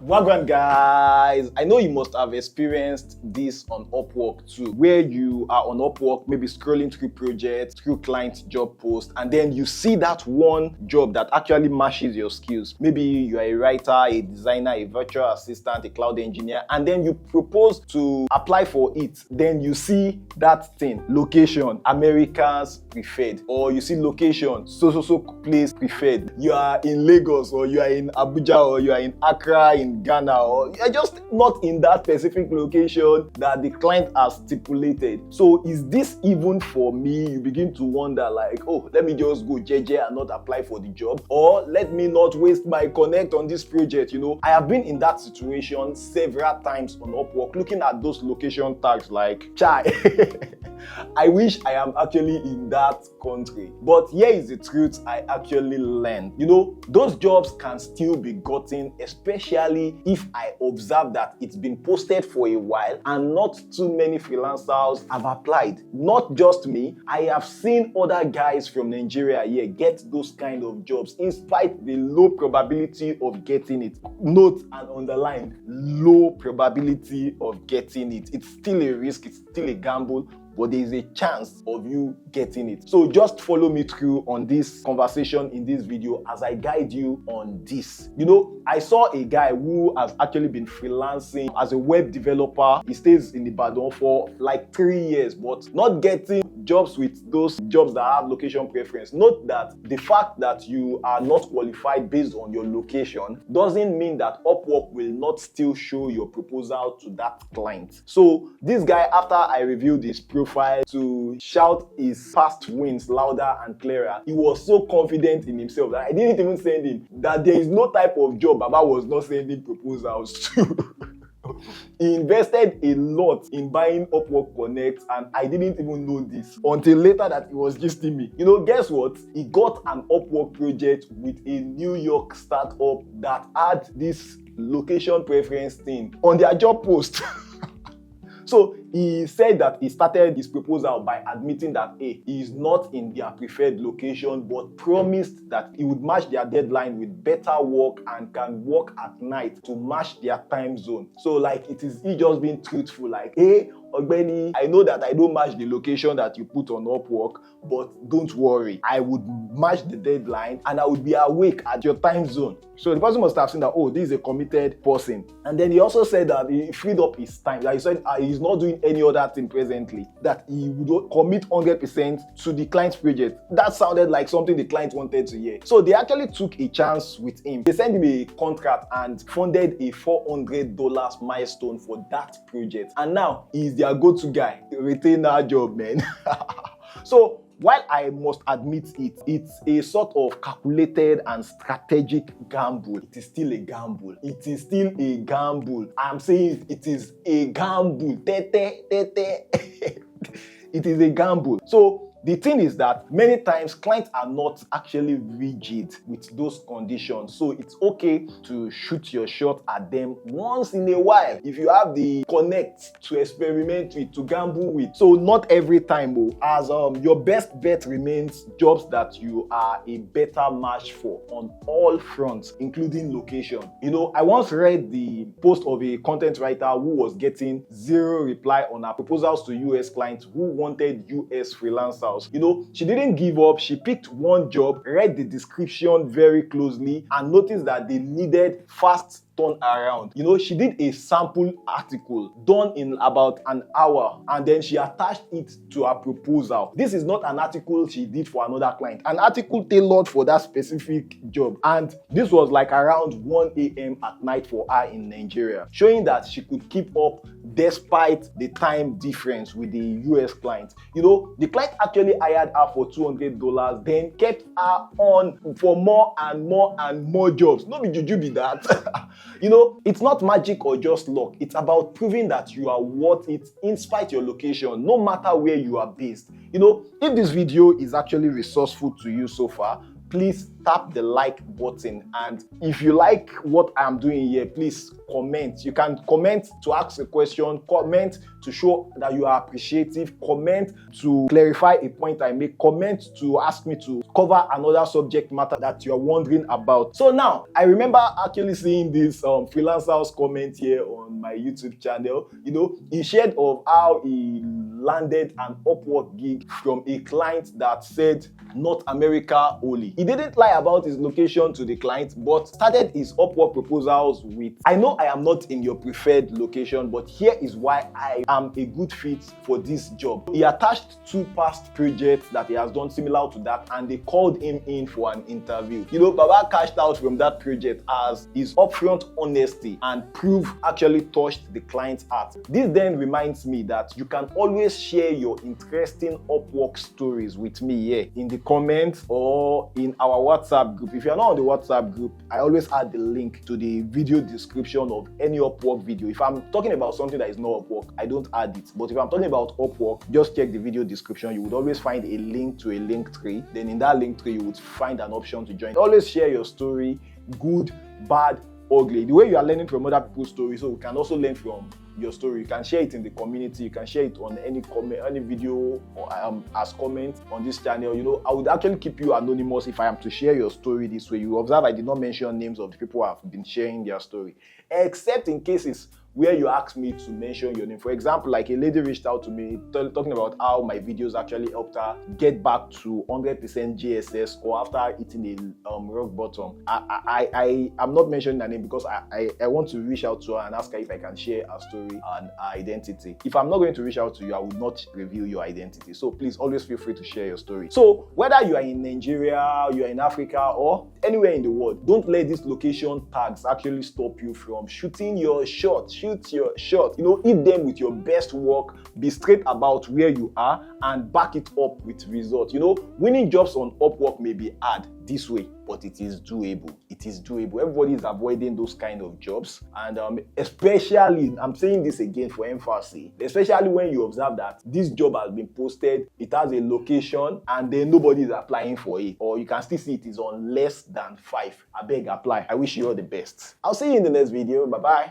Wagwan guys, I know you must have experienced this on Upwork too, where you are on Upwork, maybe scrolling through projects, through client job posts, and then you see that one job that actually matches your skills. Maybe you are a writer, a designer, a virtual assistant, a cloud engineer, and then you propose to apply for it. Then you see that thing, location, Americans preferred, or you see location, so place preferred. You are in Lagos, or you are in Abuja, or you are in Accra, in Ghana, or you're just not in that specific location that the client has stipulated. So is this even for me? You begin to wonder like, oh, let me just go JJ and not apply for the job, or let me not waste my connect on this project. I have been in that situation several times on Upwork, looking at those location tags like, chai, I wish I am actually in that country. But here is the truth I actually learned. Those jobs can still be gotten, especially if I observe that it's been posted for a while and not too many freelancers have applied. Not just me, I have seen other guys from Nigeria here get those kind of jobs in spite the low probability of getting it. Note and underline, low probability of getting it. It's still a risk, it's still a gamble, but there is a chance of you getting it. So just follow me through on this conversation in this video as I guide you on this. I saw a guy who has actually been freelancing as a web developer. He stays in Ibadan for like 3 years, but not getting jobs with those jobs that have location preference. Note that the fact that you are not qualified based on your location doesn't mean that Upwork will not still show your proposal to that client. So this guy, after I reviewed his profile to shout his past wins louder and clearer, he was so confident in himself that I didn't even send him, that there is no type of job Baba was not sending proposals to. He invested a lot in buying Upwork Connect, and I didn't even know this until later that he was gisting me. Guess what? He got an Upwork project with a New York startup that had this location preference thing on their job post. So he said that he started his proposal by admitting that he is not in their preferred location, but promised that he would match their deadline with better work and can work at night to match their time zone. So like he just being truthful, like, hey, Ogbeni, I know that I don't match the location that you put on Upwork, but don't worry, I would match the deadline and I would be awake at your time zone. So the person must have seen that, oh, this is a committed person. And then he also said that he freed up his time. That he said he's not doing any other thing presently, that he would commit 100% to the client's project. That sounded like something the client wanted to hear. So they actually took a chance with him. They sent him a contract and funded a $400 milestone for that project. And now he's their go-to guy to retain that job, man. So while I must admit it's a sort of calculated and strategic gamble, it is still a gamble. It is still a gamble. I'm saying it is a gamble. It is a gamble. So the thing is that many times clients are not actually rigid with those conditions. So it's okay to shoot your shot at them once in a while if you have the connect to experiment with, to gamble with. So not every time, as your best bet remains jobs that you are a better match for on all fronts, including location. I once read the post of a content writer who was getting zero reply on her proposals to US clients who wanted US freelancers. She didn't give up. She picked one job, read the description very closely, and noticed that they needed fast turnaround. She did a sample article done in about an hour, and then she attached it to her proposal. This is not an article she did for another client, an article tailored for that specific job. And this was like around 1 a.m. at night for her in Nigeria, showing that she could keep up despite the time difference with the US client. The client actually hired her for $200, then kept her on for more and more and more jobs. No be juju be that. It's not magic or just luck. It's about proving that you are worth it in spite your location, no matter where you are based. If this video is actually resourceful to you so far, please tap the like button. And if you like what I'm doing here, please comment. You can comment to ask a question, comment to show that you are appreciative, comment to clarify a point I make, comment to ask me to cover another subject matter that you're wondering about. So now, I remember actually seeing this freelancers comment here on my YouTube channel. You know, he shared of how he landed an Upwork gig from a client that said North America only. He didn't lie about his location to the client, but started his Upwork proposals with, I know I am not in your preferred location, but here is why I am a good fit for this job. He attached 2 past projects that he has done similar to that, and they called him in for an interview. You know, Baba cashed out from that project as his upfront honesty and proof actually touched the client's heart. This then reminds me that you can always share your interesting Upwork stories with me here in the comments or in our WhatsApp group. If you're not on the WhatsApp group, I always add the link to the video description of any Upwork video. If I'm talking about something that is not Upwork, I don't add it. But if I'm talking about Upwork, just check the video description. You would always find a link to a link tree. Then in that link tree, you would find an option to join. Always share your story, good, bad, ugly. The way you are learning from other people's stories, so we can also learn from your story. You can share it in the community. You can share it on any comment, any video, or as comment on this channel. You know, I would actually keep you anonymous if I am to share your story this way. You observe I did not mention names of the people who have been sharing their story, except in cases where you ask me to mention your name. For example, like a lady reached out to me talking about how my videos actually helped her get back to 100% GSS or after hitting a rock bottom. I'm not mentioning her name because I want to reach out to her and ask her if I can share her story and her identity. If I'm not going to reach out to you, I will not reveal your identity. So please always feel free to share your story. So whether you are in Nigeria, you are in Africa, or anywhere in the world, don't let these location tags actually stop you from shooting your shot. Shoot your shot. You know, hit them with your best work, be straight about where you are, and back it up with results. You know, winning jobs on Upwork may be hard this way, but it is doable. It is doable. Everybody is avoiding those kind of jobs, and especially, I'm saying this again for emphasis, especially when you observe that this job has been posted, it has a location, and then nobody is applying for it, or you can still see it is on less than 5. I beg, apply. I wish you all the best. I'll see you in the next video. Bye bye.